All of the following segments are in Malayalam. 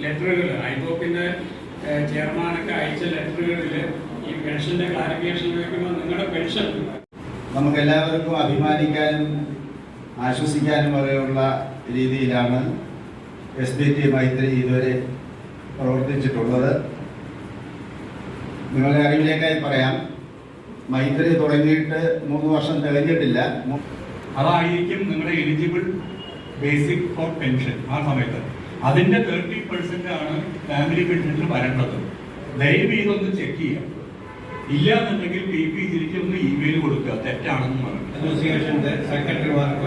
ലെറ്ററുകൾ ഐബോക്കിന്റെ ചെയർമാനൊക്കെ അയച്ച ലെറ്ററുകളിൽ ഈ പെൻഷന്റെ ക്ലാരിഫിക്കേഷൻ വയ്ക്കുമ്പോൾ നിങ്ങളുടെ പെൻഷൻ നമുക്ക് എല്ലാവർക്കും അഭിമാനിക്കാനും ആശ്വസിക്കാനും വരെയുള്ള രീതിയിലാണ് SBT മൈത്രി ഇതുവരെ പ്രവർത്തിച്ചിട്ടുള്ളത്. നിങ്ങളുടെ അറിവിലേക്കായി പറയാം, മൈത്രി തുടങ്ങിയിട്ട് 3 വർഷം തികഞ്ഞിട്ടില്ല. അതായിരിക്കും നിങ്ങളുടെ എലിജിബിൾ ബേസിക് ഫോർ പെൻഷൻ ആ സമയത്ത്. അതിന്റെ 30% ആണ് ഫാമിലി പെൻഷനിൽ വരേണ്ടത്. ദയവ് ഇതൊന്ന് ചെക്ക് ചെയ്യാം. ഇല്ലാന്നുണ്ടെങ്കിൽ PP തിരിച്ചൊന്ന് ഇമെയിൽ കൊടുക്കുക, തെറ്റാണെന്ന് പറഞ്ഞു. അസോസിയേഷന്റെ സെക്രട്ടറിമാർക്ക്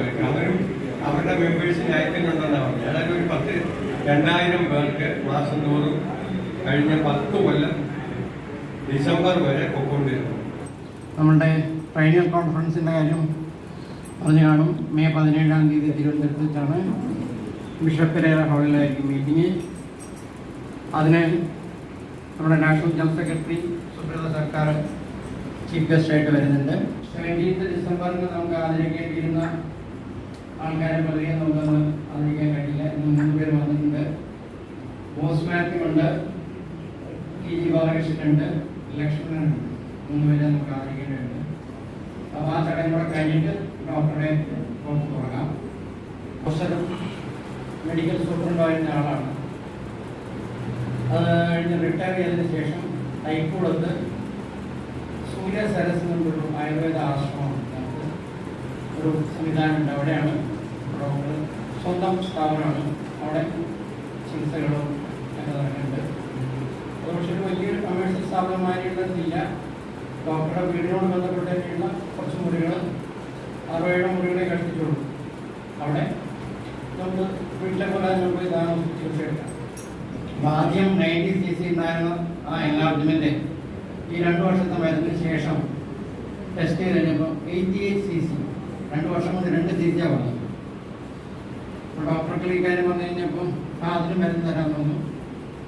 അവരുടെ മെമ്പേഴ്സിന് അയക്കുന്നുണ്ടെന്നാണ് പറഞ്ഞത്. അതായത് ഒരു 2000 പേർക്ക് മാസം തോറും കഴിഞ്ഞ 10 കൊല്ലം ഡിസംബർ വരെ പൊക്കൊണ്ടിരുന്നു. നമ്മളുടെ ട്രൈനിയൽ കോൺഫറൻസിൻ്റെ കാര്യം പറഞ്ഞു കാണും. മെയ് 17-ാം തീയതി തിരുവനന്തപുരത്ത് വെച്ചാണ് ബിഷപ്പ് പെരേര ഹാളിലായിരിക്കും മീറ്റിംഗ്. അതിന് നമ്മുടെ നാഷണൽ ജനറൽ സെക്രട്ടറി സുബ്രത സർക്കാർ ചീഫ് ഗസ്റ്റായിട്ട് വരുന്നുണ്ട്. 17 ഡിസംബറിന് നമുക്ക് ആദരിക്കേണ്ടിയിരുന്ന ആൾക്കാരെ പലരെയും നമുക്കൊന്ന് ആദരിക്കാൻ കഴിയില്ല. ഇന്ന് 3 പേര് വന്നിട്ടുണ്ട്. ബോസ് മാത്യു ഉണ്ട്, TG ബാലകൃഷ്ണനുണ്ട്, ലക്ഷ്മണനുണ്ട്. 3 പേരെ നമുക്ക് ആദരിക്കേണ്ടതുണ്ട്. അപ്പോൾ ആ ചടങ്ങോടെ കഴിഞ്ഞിട്ട് ഡോക്ടറെ പുറത്ത് തുടങ്ങാം. പ്രൊഫസറും മെഡിക്കൽ സൂപ്രണ്ടായിരുന്ന ആളാണ്. അത് കഴിഞ്ഞ് റിട്ടയർ ചെയ്തതിന് ശേഷം ഹൈക്കോടതി സൂര്യ സരസ് എന്നൊരു ആയുർവേദ ആശ്രമം നമുക്ക് ഒരു സംവിധാനമുണ്ട്. അവിടെയാണ് ഡോക്ടർ സ്വന്തം സ്ഥാപനമാണ്. അവിടെ ചികിത്സകളും ഒക്കെ നടക്കുന്നുണ്ട്. അത് പക്ഷേ ഒരു വലിയൊരു കമേഴ്ഷ്യൽ സ്ഥാപനമായിട്ടുള്ളതില്ല. ഡോക്ടറുടെ വീടിനോട് ബന്ധപ്പെട്ടിട്ടുള്ള കുറച്ച് മുറികൾ 6-7 മുറികളെ കഷ്ടിച്ചുള്ളൂ. അവിടെ നമുക്ക് വീട്ടിലെ പോലെ നമുക്ക് ഇതാണ് ചികിത്സയെടുക്കാം. ആദ്യം 90 cc ഉണ്ടായിരുന്ന ആ എൻലാർജ്മെന്റ് ഈ 2 വർഷത്തെ മരുന്നിന് ശേഷം ടെസ്റ്റ് ചെയ്ത് കഴിഞ്ഞപ്പോൾ 88 cc 2 വർഷം കൊണ്ട് 2 cc വന്നു. അപ്പോൾ ഡോക്ടർക്ക് ഈ കാര്യം വന്നു കഴിഞ്ഞപ്പോൾ അതിന് മരുന്ന് തരാൻ തോന്നുന്നു.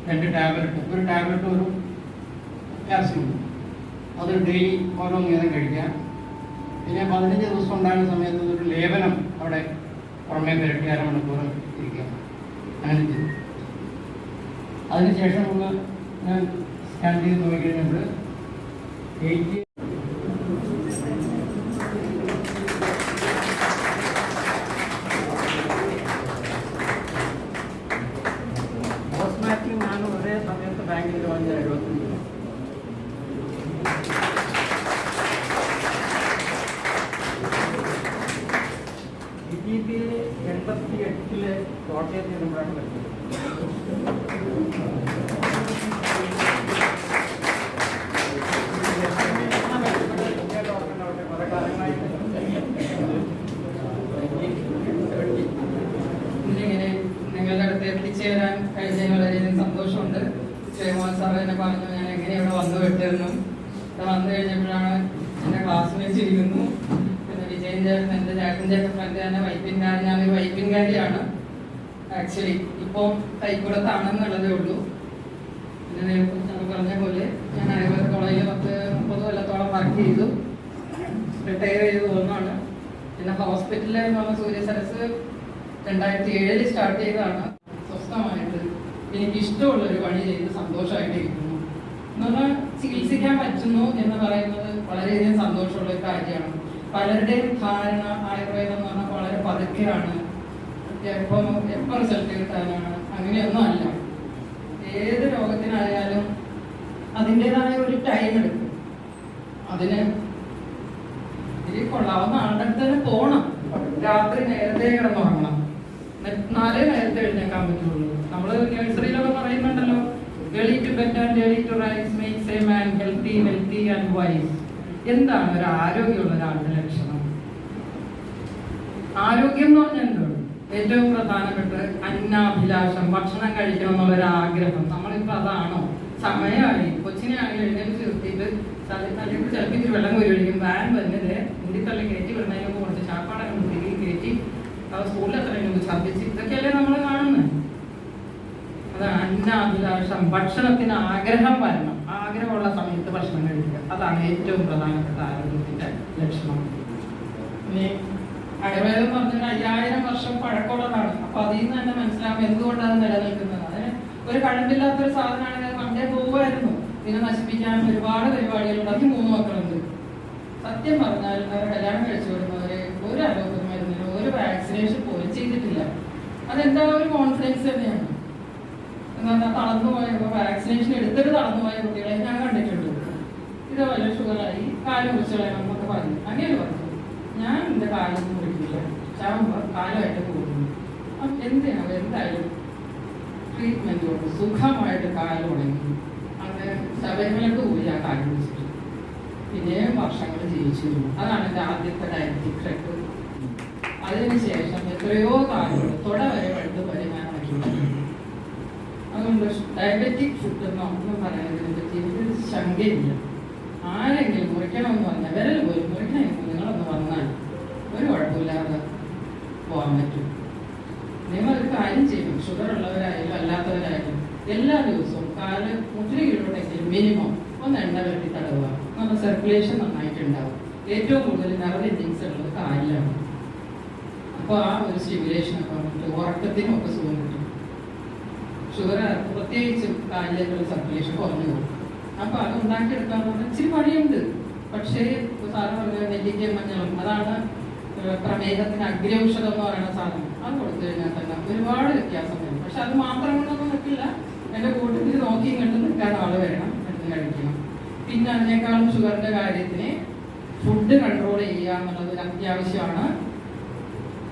2 ടാബ്ലറ്റ്, ഒരു ടാബ്ലറ്റ് ഒരു കാൽസ്യം, അത് ഡെയിലി ഓരോന്ന് വീതം കഴിക്കാം. പിന്നെ 15 ദിവസം ഉണ്ടാകുന്ന സമയത്ത് ഒരു ലേപനം അവിടെ പുറമേ പുരട്ടി 1/2 മണിക്കൂർ ഇരിക്കാം. അങ്ങനെ ചെയ്തു. അതിനുശേഷം ഞാൻ സ്കാൻ ചെയ്ത് നോക്കിക്കഴിഞ്ഞപ്പോൾ 80 ബോസ്മാറ്റിക് ഞാൻ ഒരേ സമയത്ത് ബാങ്കിൽ വാങ്ങിയ 75. DGP 88 കോട്ടയത്ത് നിന്നുമ്പോഴാണ് വരുന്നത്. നിങ്ങളുടെ അടുത്ത് എത്തിച്ചേരാൻ കഴിഞ്ഞതിന് വളരെയധികം സന്തോഷമുണ്ട്. ജയമോഹൻ സാർ എന്നെ പറഞ്ഞു ഞാൻ എങ്ങനെ ഇവിടെ വന്നു വിട്ടിരുന്നു. വന്നു കഴിഞ്ഞപ്പോഴാണ് എന്റെ ക്ലാസ് വെച്ചിരിക്കുന്നു. പിന്നെ വിജയൻ ചേട്ടൻ, എന്റെ ചേട്ടൻ്റെ ഫ്രണ്ട് തന്നെ വൈപ്പിൻകാരി, ഞാനൊരു വൈപ്പിൻകാരിയാണ്. ആക്ച്വലി ഇപ്പോൾ കൈക്കുടത്താണെന്നുള്ളതേ ഉള്ളൂ. പിന്നെ നേരത്തെ പറഞ്ഞ പോലെ ഞാൻ ആയുർവേദ കോളേജിൽ 10-30 കൊല്ലത്തോളം വർക്ക് ചെയ്തു. റിട്ടയർ ചെയ്ത് പോകുന്നതാണ്. പിന്നെ ഹോസ്പിറ്റലിൽ എന്ന് പറഞ്ഞ സൂര്യ സരസ് 2007 സ്റ്റാർട്ട് ചെയ്തതാണ്. സ്വസ്ഥമായിട്ട് എനിക്ക് ഇഷ്ടമുള്ളൊരു പണി ചെയ്ത് സന്തോഷമായിട്ട് ഇരിക്കുന്നു. എന്ന് പറഞ്ഞാൽ ചികിത്സിക്കാൻ പറ്റുന്നു എന്ന് പറയുന്നത് വളരെയധികം സന്തോഷമുള്ള ഒരു കാര്യമാണ്. പലരുടെയും ധാരണ ആയുർവേദം എന്ന് പറഞ്ഞാൽ വളരെ പതുക്കെയാണ്, എപ്പം റിസൾട്ട് കിട്ടാനാണ്. അങ്ങനെയൊന്നും അല്ല. ഏത് രോഗത്തിനായാലും അതിൻ്റെതായ ഒരു ടൈം എടുക്കും. അതിന് ഇതിൽ കൊള്ളാവുന്ന ആളുടെ അടുത്ത് തന്നെ പോകണം. രാത്രി നേരത്തെ കിടന്നുറങ്ങണം. 4 നേരത്തെ എഴുന്നേക്കാൻ പറ്റുള്ളൂ. നമ്മൾ നഴ്സറിയിലൊക്കെ പറയുന്നുണ്ടല്ലോ, early to bed and early to rise makes a man healthy, wealthy and wise. എന്താണ് ഒരു ആരോഗ്യമുള്ള ഒരാളുടെ ലക്ഷണം? ആരോഗ്യം എന്ന് പറഞ്ഞാൽ എന്താണ്? ഏറ്റവും പ്രധാനപ്പെട്ട അന്നാഭിലാഷം, ഭക്ഷണം കഴിക്കണം എന്നുള്ളൊരു ആഗ്രഹം. നമ്മളിപ്പോൾ അതാണോ? സമയമായി കൊച്ചിനെ ആണെങ്കിൽ എഴുന്നേറ്റ് നിർത്തിയിട്ട് തലയിൽ ചിലപ്പോൾ ഇത്തിരി വെള്ളം കോരി ഒഴിക്കും. വാൻ വന്നത് മുടിത്തള്ളി കയറ്റി വിടുന്നതിന് കുറച്ച് ചാപ്പാടൊക്കെ തിരികെ കയറ്റി സ്കൂളിൽ എത്രയും ഛർദ്ദിച്ച്, ഇതൊക്കെയല്ലേ നമ്മൾ കാണുന്നത്. അതാണ് അന്നാഭിലാഷം. ഭക്ഷണത്തിന് ആഗ്രഹം വരണം. ആഗ്രഹമുള്ള സമയത്ത് ഭക്ഷണം കഴിക്കുക. അതാണ് ഏറ്റവും പ്രധാനപ്പെട്ട ആരോഗ്യത്തിന്റെ ലക്ഷണം. ഇനി ആയുർവേദം എന്ന് പറഞ്ഞാൽ 5000 വർഷം പഴക്കമുള്ളതാണ്. അപ്പൊ അതിൽ നിന്ന് തന്നെ മനസ്സിലാവും എന്തുകൊണ്ടാണ് നിലനിൽക്കുന്നത്. അതിന് ഒരു കഴമ്പില്ലാത്തൊരു സാധനമാണെങ്കിൽ അത് പണ്ടേ പോകുമായിരുന്നു. പിന്നെ നശിപ്പിക്കാൻ ഒരുപാട് പരിപാടികളുണ്ട്. അതിന് 3 മക്കളുണ്ട്. സത്യം പറഞ്ഞാൽ അവർ കല്യാണം കഴിച്ചു വിടുന്നവരെ ഒരു ആരോഗ്യ മരുന്നിനോ ഒരു വാക്സിനേഷൻ പോലും ചെയ്തിട്ടില്ല. അതെന്താ ഒരു കോൺഫിഡൻസ് തന്നെയാണ്. എന്നാൽ തളർന്നുപോയ വാക്സിനേഷൻ എടുത്തിട്ട് തളർന്നുപോയ കുട്ടികളെ ഞാൻ കണ്ടിട്ടുണ്ട്. ഇതുപോലെ ഷുഗറായി കാല് മുറിച്ച് കളയണമെന്നൊക്കെ പറഞ്ഞു. അങ്ങനെ പറഞ്ഞു, ഞാൻ എൻ്റെ കാലൊന്നും മുറിക്കില്ല, ചാവുമ്പോൾ കാലമായിട്ട് പോകുന്നു. അപ്പം എന്തിനാണ് എന്തായാലും ട്രീറ്റ്മെന്റ് കൊണ്ട് സുഖമായിട്ട് കാല് ഉണങ്ങി. അങ്ങനെ ശബരിമലക്ക് പോയി ആ കാല് മുറിച്ചിട്ട് പിന്നെയും വർഷങ്ങൾ ജീവിച്ചു. അതാണ് എൻ്റെ ആദ്യത്തെ ഡയബറ്റിക് ട്രെക്ക്. അതിനുശേഷം എത്രയോ കാലങ്ങൾ തുട വരെ വഴുത് വരെ ഞാൻ ഉണക്കി. അതുകൊണ്ട് ഡയബറ്റിക് ഫുഡ് എന്നൊന്നും പറയുന്നതിനെ പറ്റി എനിക്കൊരു ശങ്കയില്ല. ആരെങ്കിലും മുറിക്കണമെന്ന് പറഞ്ഞാൽ വിരൽ പോലും മുറിക്കണമെന്ന് നിങ്ങളൊന്ന് വന്നാൽ ഒരു കുഴപ്പമില്ലാതെ പോകാൻ പറ്റും. നിങ്ങളൊരു കാര്യം ചെയ്യും, ഷുഗർ ഉള്ളവരായാലും അല്ലാത്തവരായാലും എല്ലാ ദിവസവും കാല് 3 കിലോമീറ്ററെങ്കിലും മിനിമം ഒന്ന് എണ്ണ വെട്ടി തടവുക. നമ്മുടെ സർക്കുലേഷൻ നന്നായിട്ടുണ്ടാവും. ഏറ്റവും കൂടുതൽ നെർവ് എൻഡിങ്സ് ഉള്ളത് കാലിലാണ്. അപ്പോൾ ആ ഒരു സ്റ്റിമുലേഷനൊക്കെ വന്നിട്ട് ഉറക്കത്തിനൊക്കെ സുഖം കിട്ടും. ഷുഗർ പ്രത്യേകിച്ചും കാലിലേക്കുള്ള സർക്കുലേഷൻ കുറഞ്ഞു പോകും. അപ്പോൾ അത് ഉണ്ടാക്കിയെടുക്കാൻ പറഞ്ഞാൽ ഇച്ചിരി പണിയുണ്ട്. പക്ഷേ സാറ് പറഞ്ഞ നെല്ലിക്കയും മഞ്ഞളും അതാണ് പ്രമേഹത്തിന് അഗ്രൗഷധം എന്ന് പറയുന്ന സാധനം. അത് കൊടുത്തു കഴിഞ്ഞാൽ തന്നെ ഒരുപാട് വ്യത്യാസം വരും. പക്ഷെ അത് മാത്രം കൊണ്ടൊന്നും നിൽക്കില്ല. എൻ്റെ കൂട്ടത്തിൽ നോക്കിയും കണ്ട് നിൽക്കാൻ ആൾ വേണം, മരുന്ന് കഴിക്കണം. പിന്നെ അതിനേക്കാളും ഷുഗറിൻ്റെ കാര്യത്തിന് ഫുഡ് കൺട്രോൾ ചെയ്യുക എന്നുള്ളത് ഒരു അത്യാവശ്യമാണ്.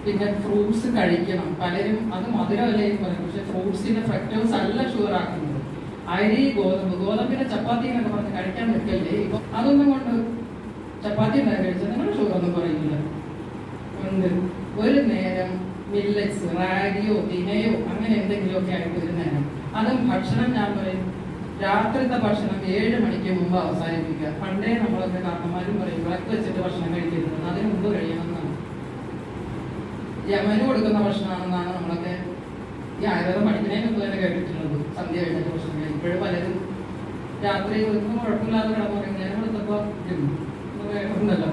പിന്നെ ഫ്രൂട്ട്സ് കഴിക്കണം. പലരും അത് മധുരമല്ലേന്ന് പറയും, പക്ഷെ ഫ്രൂട്ട്സിന്റെ ഫ്രക്ടോസ് അല്ല ഷുഗർ ആക്കുന്നത്. അരി, ഗോതമ്പിന്റെ ചപ്പാത്തി എന്നൊക്കെ പറഞ്ഞ് കഴിക്കാൻ നിൽക്കല്ലേ. ഇപ്പൊ അതൊന്നും കൊണ്ട് ചപ്പാത്തി ഉണ്ടാക്കി കഴിച്ചാൽ നിങ്ങളുടെ ഷുഗർ ഒന്നും കുറയില്ല. ഉണ്ട് ഒരു നേരം മില്ലറ്റ്സ്, റാഗിയോ തിനയോ അങ്ങനെ എന്തെങ്കിലുമൊക്കെ ആയിട്ട് ഒരു നേരം. അതും ഭക്ഷണം ഞാൻ പറയും രാത്രിത്തെ ഭക്ഷണം 7 മണിക്ക് മുമ്പ് അവസാനിപ്പിക്കുക. പണ്ടേ നമ്മളൊക്കെ കാരണന്മാരും പറയും വിളക്ക് വെച്ചിട്ട് ഭക്ഷണം കഴിക്കരുത്, അതിന് മുമ്പ് കഴിയണമെന്നാണ്. യമന് കൊടുക്കുന്ന ഭക്ഷണമാണെന്നാണ് നമ്മളൊക്കെ ഈ ആയുർവേദം പഠിക്കുന്നതിന് മുമ്പ് തന്നെ കേട്ടിട്ടുള്ളത്. സന്ധ്യ കഴിഞ്ഞിട്ട് ഭക്ഷണം കഴിക്കും. ഇപ്പോഴും പലരും രാത്രി ഒന്നും കുഴപ്പമില്ലാതെ കിടന്നു പറയും ഞാൻ കൊടുത്തപ്പോൾ ഉണ്ടല്ലോ.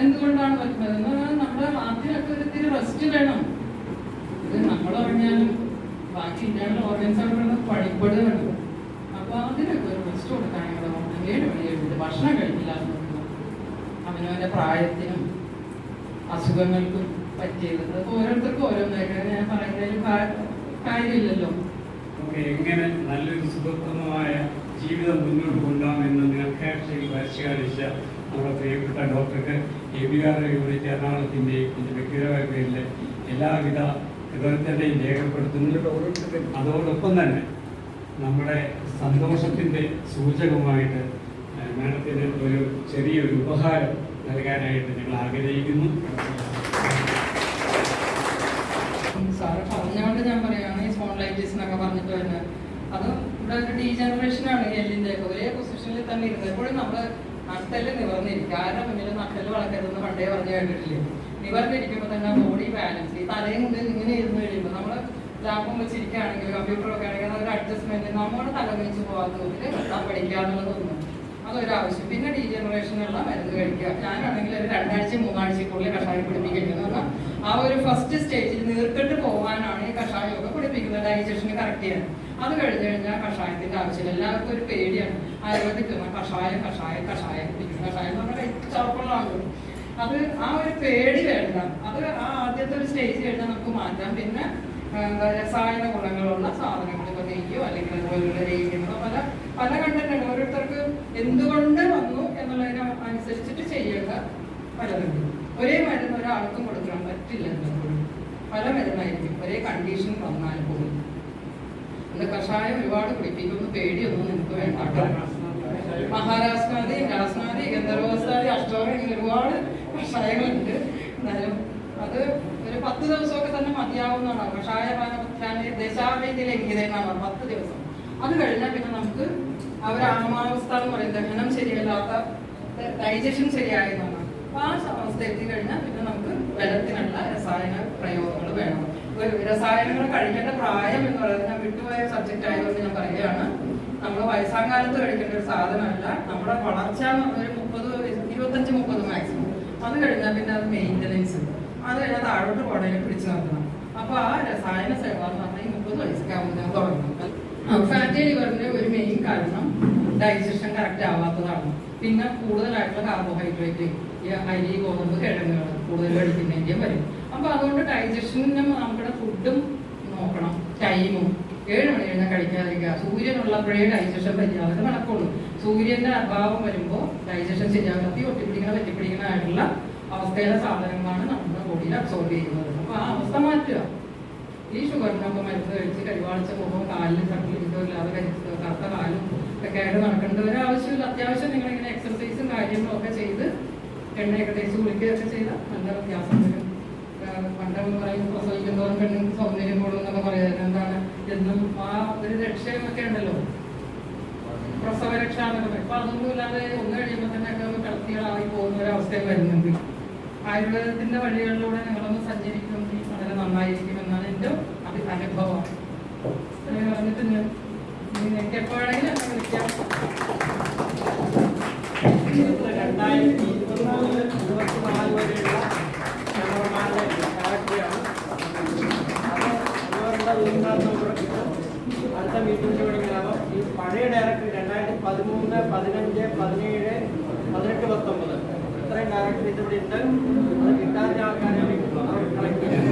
എന്തുകൊണ്ടാണ് പറ്റുന്നത് എന്ന് പറഞ്ഞാൽ നമ്മുടെ ഹാർട്ടിനൊക്കെ ഒരിത്തിരി റെസ്റ്റ് വേണം. ഇത് നമ്മൾ പറഞ്ഞാലും ബാക്കി ഇന്റേണൽ ഓർഗൻസ് അവിടെ പണിപ്പെടുകയാണ്. അപ്പൊ അതിനൊക്കെ ഒരു റെസ്റ്റ് കൊടുക്കാണെങ്കിൽ 7 മണി കഴിഞ്ഞിട്ട് ഭക്ഷണം കഴിക്കില്ല എന്ന് അവനവന്റെ പ്രായത്തിനും അസുഖങ്ങൾക്കും പറ്റിയത്. അപ്പൊ ഓരോരുത്തർക്കും ഓരോന്നായിട്ട് ഞാൻ പറയുന്നതിലും കാര്യമില്ലല്ലോ. എങ്ങനെ നല്ലൊരു സുഖപ്രദമായ ജീവിതം മുന്നോട്ട് കൊണ്ടുപോകാമെന്ന് നിങ്ങൾക്ക് വരച്ചു കാണിച്ച നമ്മുടെ പ്രിയപ്പെട്ട ഡോക്ടർക്ക് ABR യൂണിറ്റ് എറണാകുളത്തിൻ്റെയും എൻ്റെ വ്യക്തിപരമായ പേരിൽ എല്ലാവിധ ഹൃദയത്തിൻ്റെയും രേഖപ്പെടുത്തുന്നു. അതോടൊപ്പം തന്നെ നമ്മുടെ സന്തോഷത്തിൻ്റെ സൂചകമായിട്ട് മാഡത്തിന് ഒരു ചെറിയൊരു ഉപഹാരം നൽകാനായിട്ട് ഞങ്ങൾ ആഗ്രഹിക്കുന്നു. സാറ് പറഞ്ഞുകൊണ്ട് ഞാൻ പറയുകയാണ് ഈ സ്പോൺലൈറ്റിസ് എന്നൊക്കെ പറഞ്ഞിട്ട് വരുന്നത് അത് ഇവിടെ ഒരു ഡീജനറേഷനാണ്. എല്ലിൻ്റെ ഒരേ പൊസിഷനിൽ തന്നെ ഇരുന്നത്. എപ്പോഴും നമ്മൾ നട്ടെല്ല് നിവർന്നിരിക്കുക. ആരുടെ മുന്നിൽ നട്ടെല്ല് വളർത്തരുതെന്ന് പണ്ടേ പറഞ്ഞു കേട്ടിട്ടില്ലേ? നിവർന്നിരിക്കുമ്പോൾ തന്നെ ബോഡി ബാലൻസ് ഈ തലയും കൊണ്ട് ഇങ്ങനെ ഇരുന്ന് കഴിയുമ്പോൾ നമ്മൾ ലാഭം വെച്ചിരിക്കുകയാണെങ്കിൽ കമ്പ്യൂട്ടറൊക്കെ ആണെങ്കിൽ അതൊരു അഡ്ജസ്റ്റ്മെന്റ് നമ്മുടെ തല വെച്ച് പോകാത്ത ഇതിൽ വെട്ടാൻ പഠിക്കുക എന്നുള്ളതൊന്നും അതൊരാവശ്യം. പിന്നെ ഡീജനറേഷനുള്ള മരുന്ന് കഴിക്കുക. ഞാനാണെങ്കിൽ ഒരു 2 ആഴ്ച 3 ആഴ്ചക്കുള്ളിൽ കഷായം പിടിപ്പിക്കുന്നത്. കാരണം ആ ഒരു ഫസ്റ്റ് സ്റ്റേജിൽ നീർക്കെട്ട് പോകാനാണ് ഈ കഷായമൊക്കെ പിടിപ്പിക്കുന്നത്, ഡൈജഷന് കറക്റ്റ് ചെയ്യാൻ. അത് കഴിഞ്ഞ് കഴിഞ്ഞാൽ കഷായത്തിന്റെ ആവശ്യമില്ല. എല്ലാവർക്കും ഒരു പേടിയാണ് ആയുർവേദിക് കഷായം കഷായം കഷായം കുടിക്കുന്നത്. കഷായം എന്ന് പറഞ്ഞാൽ ചവർപ്പുള്ളതാണ്. അത് ആ ഒരു പേടി വേണ്ട. അത് ആ ആദ്യത്തെ ഒരു സ്റ്റേജ് കഴിഞ്ഞാൽ നമുക്ക് മാറ്റാം. പിന്നെ രസായന ഗുണങ്ങളുള്ള സാധനങ്ങൾ, ഇപ്പൊ നെയ്യോ അല്ലെങ്കിൽ അതുപോലുള്ള ലേഹ്യങ്ങളോ പല കണ്ടന്റാണ്. ഓരോരുത്തർക്ക് എന്തുകൊണ്ട് വന്നു എന്നുള്ളതിന് അനുസരിച്ചിട്ട് ചെയ്യേണ്ട പലതുണ്ട്. ഒരേ മരുന്ന് ഒരാൾക്കും കൊടുക്കാൻ പറ്റില്ല. പല മരുന്നായിരിക്കും ഒരേ കണ്ടീഷൻ വന്നാൽ പോലും. അത് കഷായം ഒരുപാട് കുടിപ്പിക്കുന്ന പേടിയൊന്നും നമുക്ക് വേണ്ട. മഹാരാഷ്ട്രാദി, രാസ്നാദി, ഗന്ധർവസ്ഥാദി, അഷ്ടോറ ഇങ്ങനെ ഒരുപാട് കഷായങ്ങളുണ്ട്. എന്നാലും അത് ഒരു 10 ദിവസമൊക്കെ തന്നെ മതിയാവുന്നതാണ്. കഷായപാന ദശാവൈദ്യ ലംഘിതയെന്നാണ് 10 ദിവസം. അത് കഴിഞ്ഞാൽ പിന്നെ നമുക്ക് ആമാവസ്ഥ എന്ന് പറയുന്നത് ദഹനം ശരിയല്ലാത്ത, ഡൈജഷൻ ശരിയായെന്നാണ്. അപ്പൊ ആ അവസ്ഥ എത്തിക്കഴിഞ്ഞാൽ പിന്നെ നമുക്ക് ബലത്തിനുള്ള രസായന പ്രയോഗങ്ങൾ വേണം. രസായനങ്ങൾ കഴിക്കേണ്ട പ്രായം എന്ന് പറയുന്നത് ഞാൻ വിട്ടുപോയ സബ്ജക്റ്റ് ആയതുകൊണ്ട് ഞാൻ പറയുകയാണ്. നമ്മൾ വയസ്സാങ്കാലത്ത് കഴിക്കേണ്ട ഒരു സാധനമല്ല. നമ്മുടെ വളർച്ച എന്ന് പറഞ്ഞൊരു 25-30 മാക്സിമം. അത് കഴിഞ്ഞാൽ പിന്നെ അത് മെയിൻ്റനൻസ്. അത് കഴിഞ്ഞാൽ താഴോട്ട് പോകണേനെ പിടിച്ചു നിർത്തണം. അപ്പൊ ആ രസായന സേവ എന്ന് പറഞ്ഞാൽ 30 വയസ്സൊക്കെ ആകുമ്പോൾ തുടങ്ങണം. ഫാറ്റി ലിവറിന്റെ ഒരു മെയിൻ കാരണം ഡൈജഷൻ കറക്റ്റ് ആവാത്തതാണ്. പിന്നെ കൂടുതലായിട്ടുള്ള കാർബോഹൈഡ്രേറ്റ്, ഈ അരി, ഗോതമ്പ്, കിഴങ്ങുകൾ കൂടുതൽ കഴിക്കുന്നതിൻ്റെയും വരും. അപ്പൊ അതുകൊണ്ട് ഡൈജഷനും നമ്മുടെ ഫുഡും നോക്കണം. ടൈമും 7 മണി കഴിഞ്ഞാൽ കഴിക്കാതിരിക്കുക. സൂര്യനുള്ളപ്പോഴേ ഡൈജഷൻ പറ്റാതെ നടക്കുള്ളൂ. സൂര്യന്റെ അഭാവം വരുമ്പോൾ ഡൈജഷൻ ശരിയാകും. പറ്റിപ്പിടിക്കണമായിട്ടുള്ള അവസ്ഥയിലെ സാധനങ്ങളാണ് നമ്മുടെ ബോഡിയിൽ അബ്സോർബ് ചെയ്യുന്നത്. അപ്പൊ ആ അവസ്ഥ മാറ്റുക. ഈ ഷുഗറിനൊക്കെ മരുന്ന് കഴിച്ച് കരിവാളിച്ച മുഖം, കാലിൽ തട്ടിലിരിക്കോ ഇല്ലാതെ കറുത്ത കാലും ഒക്കെ ആയിട്ട് നടക്കേണ്ട ഒരു ആവശ്യമില്ല. അത്യാവശ്യം നിങ്ങളിങ്ങനെ എക്സർസൈസും കാര്യങ്ങളും ഒക്കെ ചെയ്ത് എണ്ണയൊക്കെ തേച്ച് കുളിക്കുകയൊക്കെ ചെയ്താൽ നല്ല വ്യത്യാസം വരും. പണ്ടെന്ന് പറയുമ്പോൾ പ്രസവിക്കുന്നതോറും പെണ്ണുങ്ങൾക്ക് സൗന്ദര്യം കൂടും എന്നൊക്കെ പറയുന്നത് എന്താണ് എന്നും ആ ഒരു രക്ഷയൊക്കെ ഉണ്ടല്ലോ, പ്രസവ രക്ഷ എന്നൊക്കെ പറയും. അപ്പൊ അതൊന്നും ഇല്ലാതെ ഒന്ന് കഴിയുമ്പോൾ തന്നെ ഒക്കെ കളത്തികളായി പോകുന്ന ഒരവസ്ഥയും വരുന്നുണ്ട്. ആയുർവേദത്തിന്റെ വഴികളിലൂടെ നിങ്ങളൊന്ന് സഞ്ചരിക്കുമെങ്കിൽ വളരെ നന്നായിരിക്കുമെന്നാണ് എൻ്റെ അനുഭവം. പറഞ്ഞിട്ട് നിങ്ങൾക്ക് എപ്പോഴാണെങ്കിലും എന്നെ വിളിക്കാം. 2023-24 വരെയുള്ള മെമ്പർമാരുടെ ഡയറക്ടറിയാണ്. അടുത്ത മീറ്റിംഗ് വിളിക്കാനാവും. ഈ പഴയ ഡയറക്ടർ 2013, 15, 17, 18, 19 ഇത്രയും ഡയറക്ടർ ഇതിവിടെ ഉണ്ട്. അത് കിട്ടാത്ത ആൾക്കാരെ കളക്ട് ചെയ്യും.